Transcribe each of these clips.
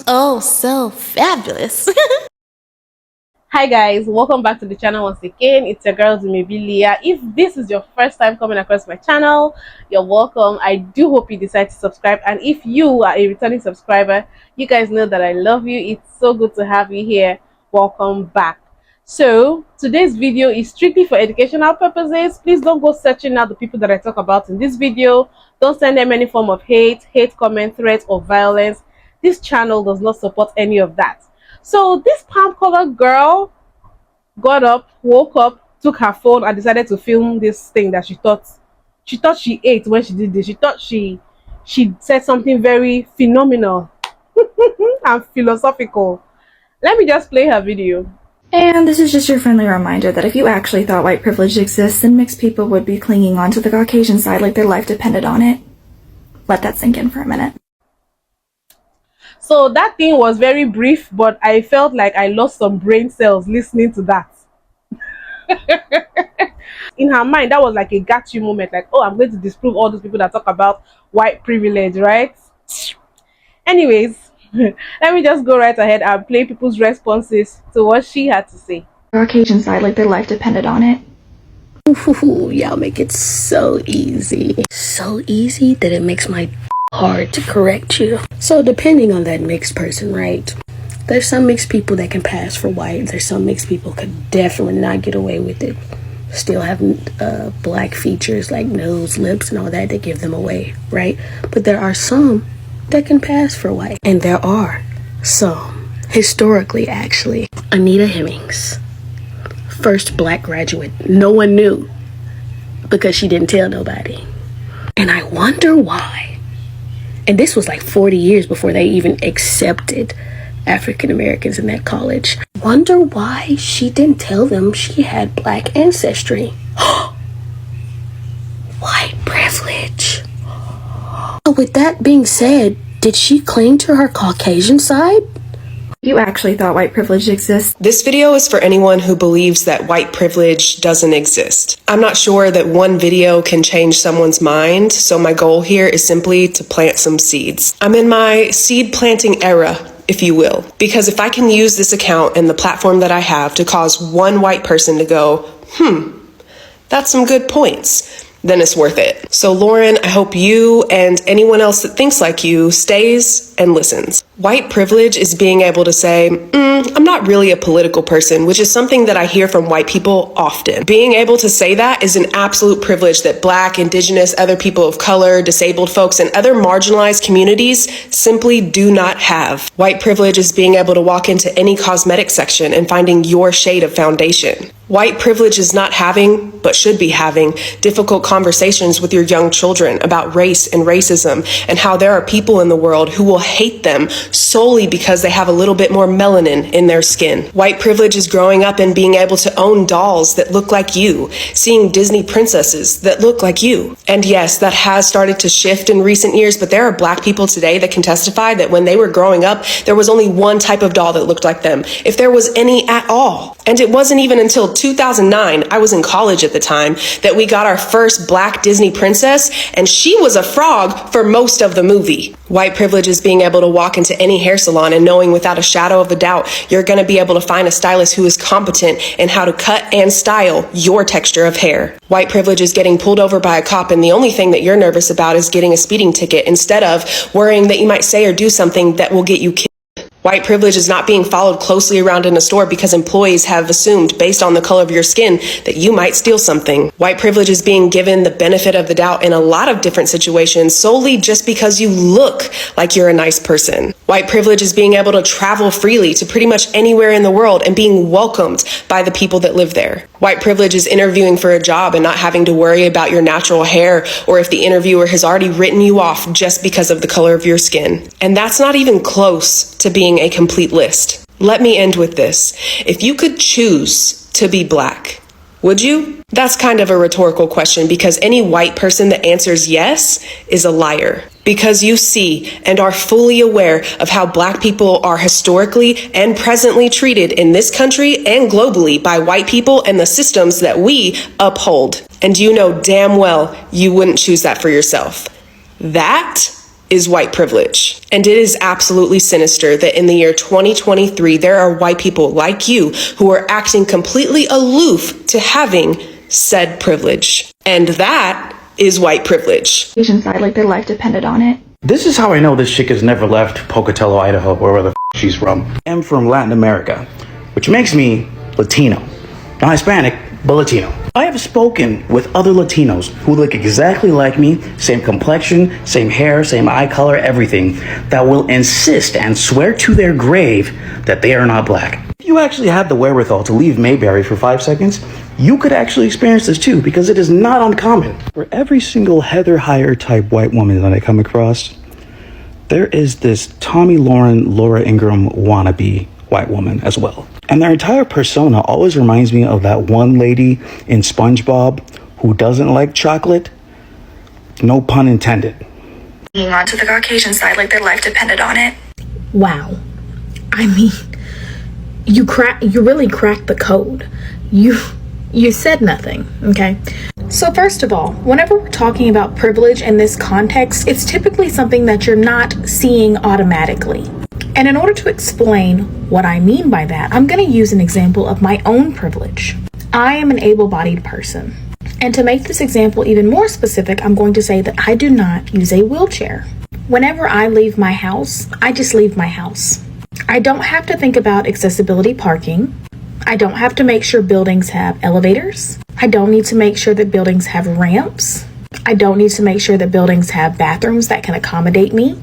Oh, so fabulous. Hi guys, welcome back to the channel once again. It's your girl Dumebi. If this is your first time coming across my channel, you're welcome. I do hope you decide to subscribe, and if you are a returning subscriber, you guys know that I love you. It's so good to have you here. Welcome back. So today's video is strictly for educational purposes. Please don't go searching out the people that I talk about in this video. Don't send them any form of hate comment, threats, or violence. This channel does not support any of that. So this palm colored girl got up, woke up, took her phone and decided to film this thing that she thought she ate when she did this. She thought she said something very phenomenal and philosophical. Let me just play her video. And this is just your friendly reminder that if you actually thought white privilege exists, then mixed people would be clinging on to the Caucasian side like their life depended on it. Let that sink in for a minute. So that thing was very brief, but I felt like I lost some brain cells listening to that. In her mind, that was like a got you moment, like, oh, I'm going to disprove all those people that talk about white privilege, right? Anyways, let me just go right ahead and play people's responses to what she had to say. Caucasian side like their life depended on it. Ooh, y'all make it so easy. So easy that it makes my hard to correct you. So depending on that mixed person, right? There's some mixed people that can pass for white. There's some mixed people could definitely not get away with it. Still having black features like nose, lips, and all that give them away, right? But there are some that can pass for white. And there are some, historically actually. Anita Hemmings, first black graduate. No one knew because she didn't tell nobody. And I wonder why. And this was like 40 years before they even accepted African Americans in that college. Wonder why she didn't tell them she had black ancestry. White privilege. So with that being said, did she cling to her Caucasian side? You actually thought white privilege exists. This video is for anyone who believes that white privilege doesn't exist. I'm not sure that one video can change someone's mind, so my goal here is simply to plant some seeds. I'm in my seed planting era, if you will, because if I can use this account and the platform that I have to cause one white person to go, that's some good points, then it's worth it. So Lauren, I hope you and anyone else that thinks like you stays and listens. White privilege is being able to say, I'm not really a political person, which is something that I hear from white people often. Being able to say that is an absolute privilege that Black, Indigenous, other people of color, disabled folks, and other marginalized communities simply do not have. White privilege is being able to walk into any cosmetic section and finding your shade of foundation. White privilege is not having, but should be having, difficult conversations with your young children about race and racism and how there are people in the world who will hate them solely because they have a little bit more melanin in their skin. White privilege is growing up and being able to own dolls that look like you, seeing Disney princesses that look like you. And yes, that has started to shift in recent years, but there are Black people today that can testify that when they were growing up, there was only one type of doll that looked like them, if there was any at all. And it wasn't even until 2009, I was in college at the time, that we got our first Black Disney princess, and she was a frog for most of the movie. White privilege is being able to walk into any hair salon and knowing without a shadow of a doubt you're going to be able to find a stylist who is competent in how to cut and style your texture of hair. White privilege is getting pulled over by a cop and the only thing that you're nervous about is getting a speeding ticket instead of worrying that you might say or do something that will get you killed. White privilege is not being followed closely around in a store because employees have assumed, based on the color of your skin, that you might steal something. White privilege is being given the benefit of the doubt in a lot of different situations solely just because you look like you're a nice person. White privilege is being able to travel freely to pretty much anywhere in the world and being welcomed by the people that live there. White privilege is interviewing for a job and not having to worry about your natural hair or if the interviewer has already written you off just because of the color of your skin. And that's not even close to being a complete list. Let me end with this. If you could choose to be Black, would you? That's kind of a rhetorical question because any white person that answers yes is a liar. Because you see and are fully aware of how Black people are historically and presently treated in this country and globally by white people and the systems that we uphold. And you know damn well you wouldn't choose that for yourself. That is white privilege. And it is absolutely sinister that in the year 2023, there are white people like you who are acting completely aloof to having said privilege. And that is white privilege. Caucasian side like their life depended on it. This is how I know this chick has never left Pocatello, Idaho, or wherever the she's from. I'm from Latin America, which makes me Latino. Not Hispanic, but Latino. I have spoken with other Latinos who look exactly like me, same complexion, same hair, same eye color, everything, that will insist and swear to their grave that they are not black. If you actually had the wherewithal to leave Mayberry for 5 seconds, you could actually experience this too, because it is not uncommon. For every single Heather Heyer type white woman that I come across, there is this Tommy Lauren, Laura Ingraham wannabe white woman as well. And their entire persona always reminds me of that one lady in SpongeBob who doesn't like chocolate. No pun intended. Hanging on to the Caucasian side like their life depended on it. Wow. I mean, you really cracked the code. You said nothing, okay? So first of all, whenever we're talking about privilege in this context, it's typically something that you're not seeing automatically. And in order to explain what I mean by that, I'm going to use an example of my own privilege. I am an able-bodied person. And to make this example even more specific, I'm going to say that I do not use a wheelchair. Whenever I leave my house, I just leave my house. I don't have to think about accessibility parking. I don't have to make sure buildings have elevators. I don't need to make sure that buildings have ramps. I don't need to make sure that buildings have bathrooms that can accommodate me.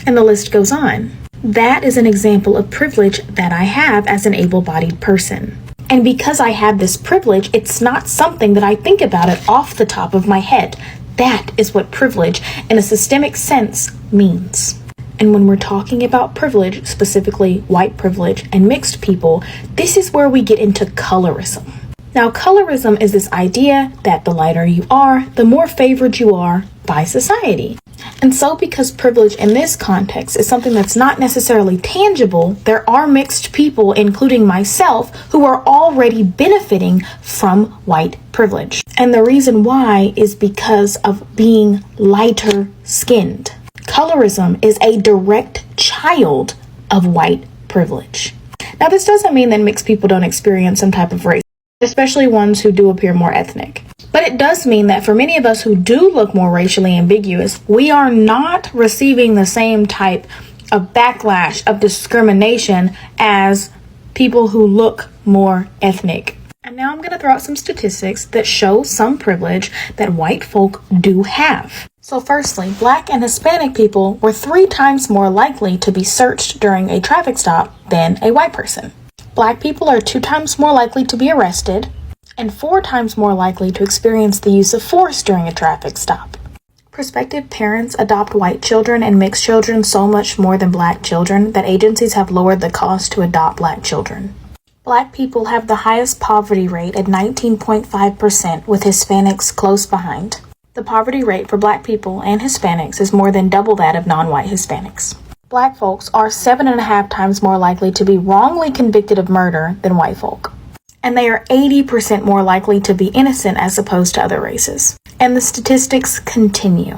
And the list goes on. That is an example of privilege that I have as an able-bodied person. And because I have this privilege, it's not something that I think about it off the top of my head. That is what privilege in a systemic sense means. And when we're talking about privilege, specifically white privilege and mixed people, this is where we get into colorism. Now, colorism is this idea that the lighter you are, the more favored you are by society. And so because privilege in this context is something that's not necessarily tangible, there are mixed people, including myself, who are already benefiting from white privilege. And the reason why is because of being lighter skinned. Colorism is a direct child of white privilege. Now, this doesn't mean that mixed people don't experience some type of race, especially ones who do appear more ethnic. But it does mean that for many of us who do look more racially ambiguous, we are not receiving the same type of backlash of discrimination as people who look more ethnic. And now I'm going to throw out some statistics that show some privilege that white folk do have. So firstly, Black and Hispanic people were 3 times more likely to be searched during a traffic stop than a white person. Black people are 2 times more likely to be arrested and 4 times more likely to experience the use of force during a traffic stop. Prospective parents adopt white children and mixed children so much more than Black children that agencies have lowered the cost to adopt Black children. Black people have the highest poverty rate at 19.5%, with Hispanics close behind. The poverty rate for Black people and Hispanics is more than double that of non-white Hispanics. Black folks are 7.5 times more likely to be wrongly convicted of murder than white folk. And they are 80% more likely to be innocent as opposed to other races. And the statistics continue.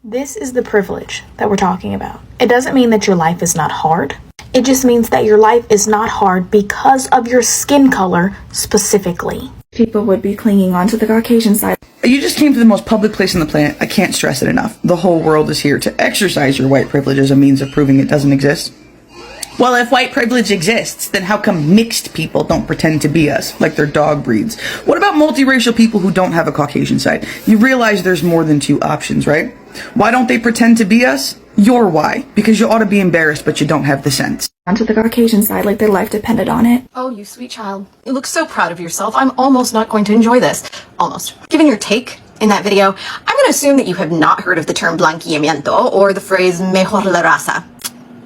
This is the privilege that we're talking about. It doesn't mean that your life is not hard. It just means that your life is not hard because of your skin color specifically. People would be clinging on to the Caucasian side. You just came to the most public place on the planet. I can't stress it enough. The whole world is here to exercise your white privilege as a means of proving it doesn't exist. Well, if white privilege exists, then how come mixed people don't pretend to be us, like they're dog breeds? What about multiracial people who don't have a Caucasian side? You realize there's more than 2 options, right? Why don't they pretend to be us? Your why. Because you ought to be embarrassed, but you don't have the sense. Onto the Caucasian side like their life depended on it. Oh, you sweet child. You look so proud of yourself. I'm almost not going to enjoy this. Almost. Given your take in that video, I'm going to assume that you have not heard of the term blanqueamiento or the phrase mejor la raza.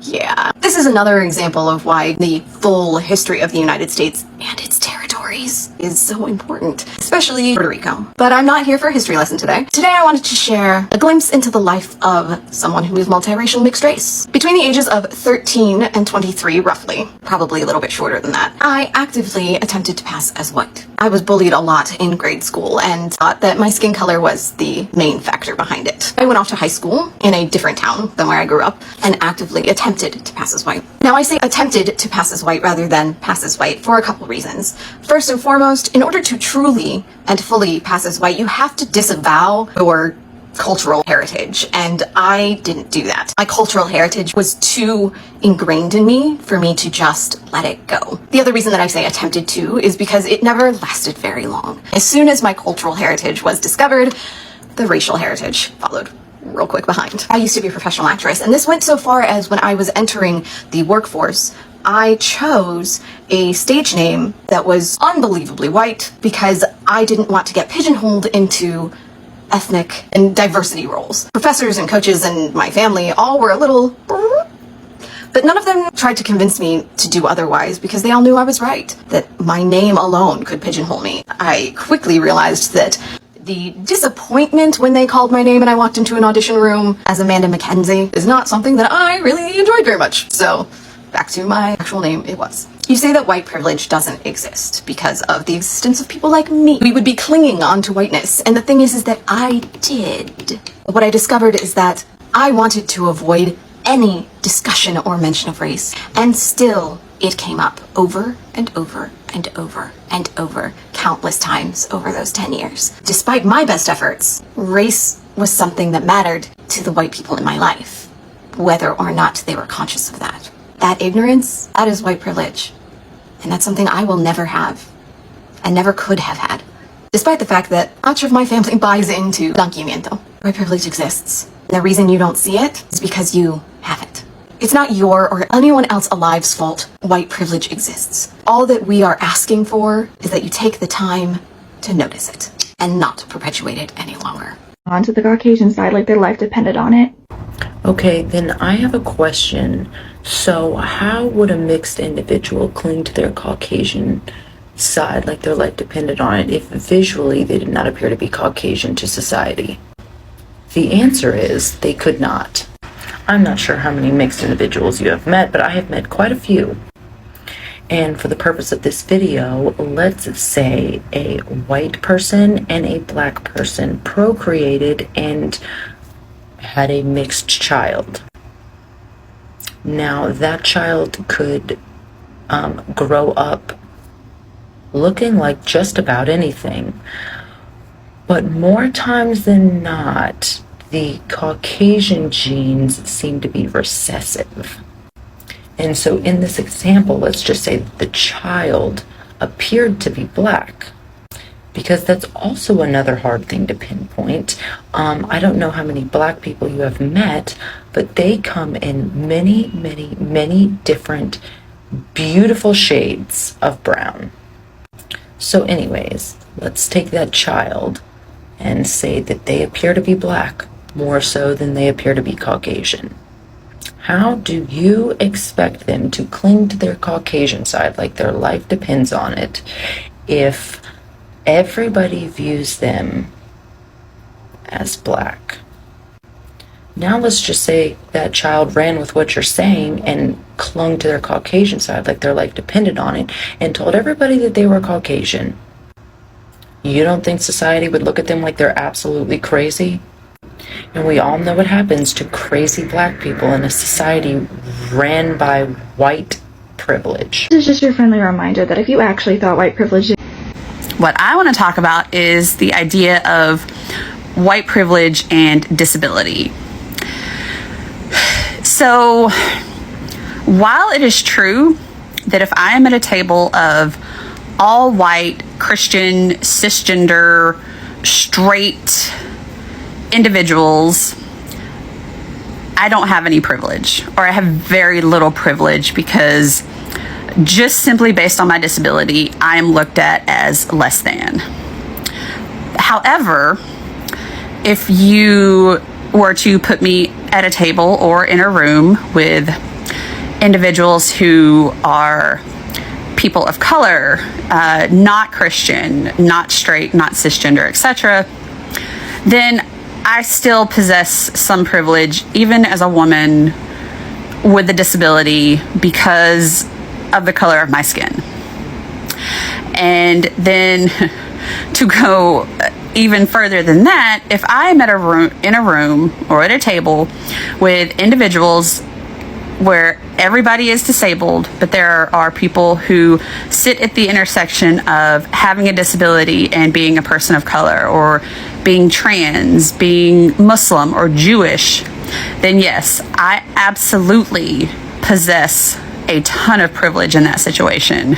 Yeah. This is another example of why the full history of the United States and its territories is so important, especially Puerto Rico. But I'm not here for a history lesson today. Today I wanted to share a glimpse into the life of someone who is multiracial mixed race. Between the ages of 13 and 23, roughly, probably a little bit shorter than that, I actively attempted to pass as white. I was bullied a lot in grade school and thought that my skin color was the main factor behind it. I went off to high school in a different town than where I grew up and actively attempted to pass as white. Now I say attempted to pass as white rather than pass as white for a couple reasons. First and foremost, in order to truly and fully pass as white, you have to disavow your cultural heritage, and I didn't do that. My cultural heritage was too ingrained in me for me to just let it go. The other reason that I say attempted to is because it never lasted very long. As soon as my cultural heritage was discovered, the racial heritage followed real quick behind. I used to be a professional actress, and this went so far as when I was entering the workforce, I chose a stage name that was unbelievably white because I didn't want to get pigeonholed into ethnic and diversity roles. Professors and coaches and my family all were a little, but none of them tried to convince me to do otherwise because they all knew I was right, that my name alone could pigeonhole me. I quickly realized that the disappointment when they called my name and I walked into an audition room as Amanda Mackenzie is not something that I really enjoyed very much. So back to my actual name, it was. You say that white privilege doesn't exist because of the existence of people like me. We would be clinging on to whiteness. And the thing is that I did. What I discovered is that I wanted to avoid any discussion or mention of race. And still, it came up over and over and over and over countless times over those 10 years. Despite my best efforts, race was something that mattered to the white people in my life, whether or not they were conscious of that. That ignorance, that is white privilege. And that's something I will never have. And never could have had. Despite the fact that much of my family buys into blanqueamiento. White privilege exists. And the reason you don't see it is because you have it. It's not your or anyone else alive's fault white privilege exists. All that we are asking for is that you take the time to notice it and not perpetuate it any longer. Onto the Caucasian side like their life depended on it. Okay, then I have a question. So how would a mixed individual cling to their Caucasian side like their life depended on it if visually they did not appear to be Caucasian to society? The answer is they could not. I'm not sure how many mixed individuals you have met, but I have met quite a few. And for the purpose of this video, let's say a white person and a black person procreated and had a mixed child. Now that child could grow up looking like just about anything, but more times than not, the Caucasian genes seem to be recessive. And so in this example, let's just say that the child appeared to be black, because that's also another hard thing to pinpoint. I don't know how many black people you have met, but they come in many, many, many different beautiful shades of brown. So anyways, let's take that child and say that they appear to be black more so than they appear to be Caucasian. How do you expect them to cling to their Caucasian side like their life depends on it if everybody views them as black? Now let's just say that child ran with what you're saying and clung to their Caucasian side like their life depended on it and told everybody that they were Caucasian. You don't think society would look at them like they're absolutely crazy? And we all know what happens to crazy black people in a society ran by white privilege. This is just your friendly reminder that if you actually thought white privilege... What I want to talk about is the idea of white privilege and disability. So, while it is true that if I am at a table of all white, Christian, cisgender, straight individuals, I don't have any privilege, or I have very little privilege, because just simply based on my disability, I am looked at as less than. However, if you were to put me at a table or in a room with individuals who are people of color, not Christian, not straight, not cisgender, etc., then I still possess some privilege, even as a woman with a disability, because of the color of my skin. And then to go even further than that, if I'm in a room or at a table with individuals where everybody is disabled, but there are people who sit at the intersection of having a disability and being a person of color, or being trans, being Muslim or Jewish, then yes, I absolutely possess a ton of privilege in that situation.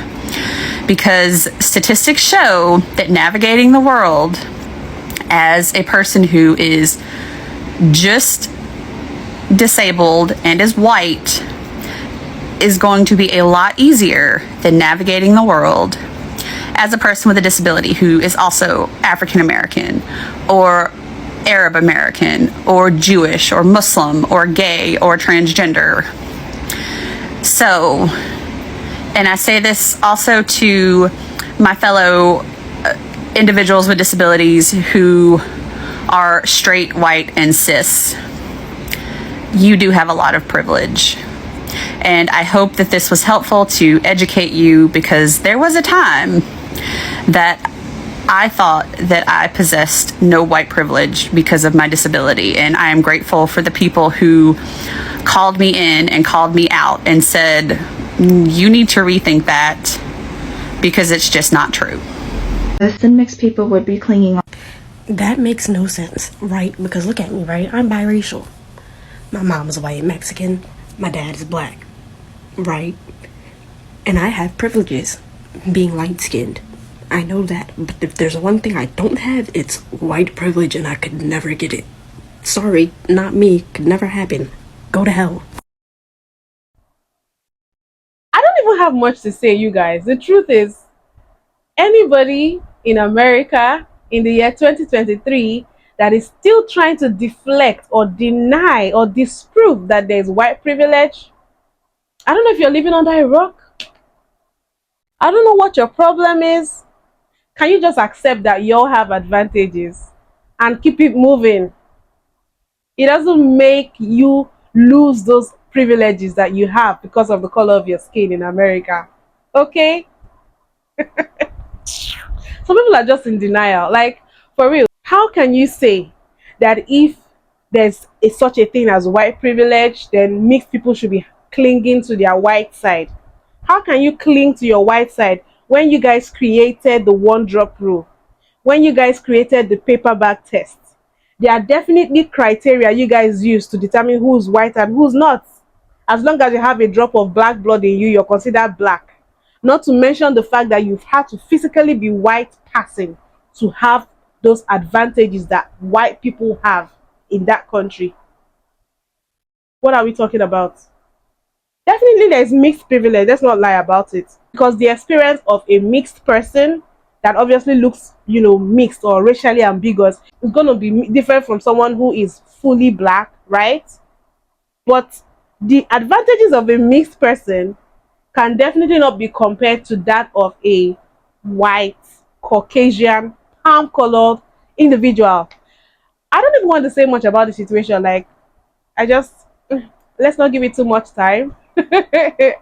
Because statistics show that navigating the world as a person who is just disabled and is white is going to be a lot easier than navigating the world as a person with a disability who is also African American or Arab American or Jewish or Muslim or gay or transgender. So, and I say this also to my fellow individuals with disabilities who are straight, white, and cis. You do have a lot of privilege. And I hope that this was helpful to educate you, because there was a time that I thought that I possessed no white privilege because of my disability. And I am grateful for the people who called me in and called me out and said, you need to rethink that because it's just not true. Then mixed people would be clinging on. That makes no sense, right? Because look at me, right? I'm biracial. My mom is white Mexican. My dad is black, right? And I have privileges being light-skinned. I know that. But if there's one thing I don't have, it's white privilege, and I could never get it. Sorry, not me. Could never happen. Go to hell. I don't even have much to say, you guys. The truth is, anybody in America in the year 2023 that is still trying to deflect or deny or disprove that there's white privilege, I don't know if you're living under a rock. I don't know what your problem is. Can you just accept that you all have advantages and keep it moving? It doesn't make you lose those privileges that you have because of the color of your skin in America. Okay? Some people are just in denial. Like, for real, how can you say that if there's such a thing as white privilege, then mixed people should be clinging to their white side? How can you cling to your white side when you guys created the one-drop rule? When you guys created the paper bag test? There are definitely criteria you guys use to determine who's white and who's not. As long as you have a drop of black blood in you, you're considered black. Not to mention the fact that you've had to physically be white passing to have those advantages that white people have in that country. What are we talking about? Definitely there's mixed privilege. Let's not lie about it. Because the experience of a mixed person that obviously looks, mixed or racially ambiguous is going to be different from someone who is fully black, right? But the advantages of a mixed person can definitely not be compared to that of a white, Caucasian, palm-colored individual. I don't even want to say much about the situation. Like, let's not give it too much time. I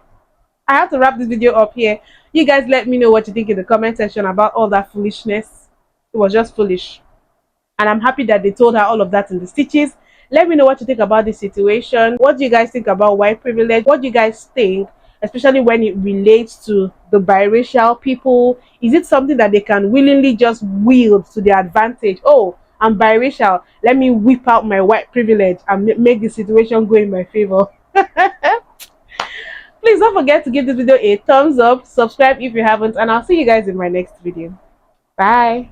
have to wrap this video up here. You guys let me know what you think in the comment section about all that foolishness. It was just foolish. And I'm happy that they told her all of that in the stitches. Let me know what you think about this situation. What do you guys think about white privilege? What do you guys think, especially when it relates to the biracial people? Is it something that they can willingly just wield to their advantage? Oh, I'm biracial. Let me whip out my white privilege and make the situation go in my favor. Please don't forget to give this video a thumbs up, subscribe if you haven't, and I'll see you guys in my next video. Bye.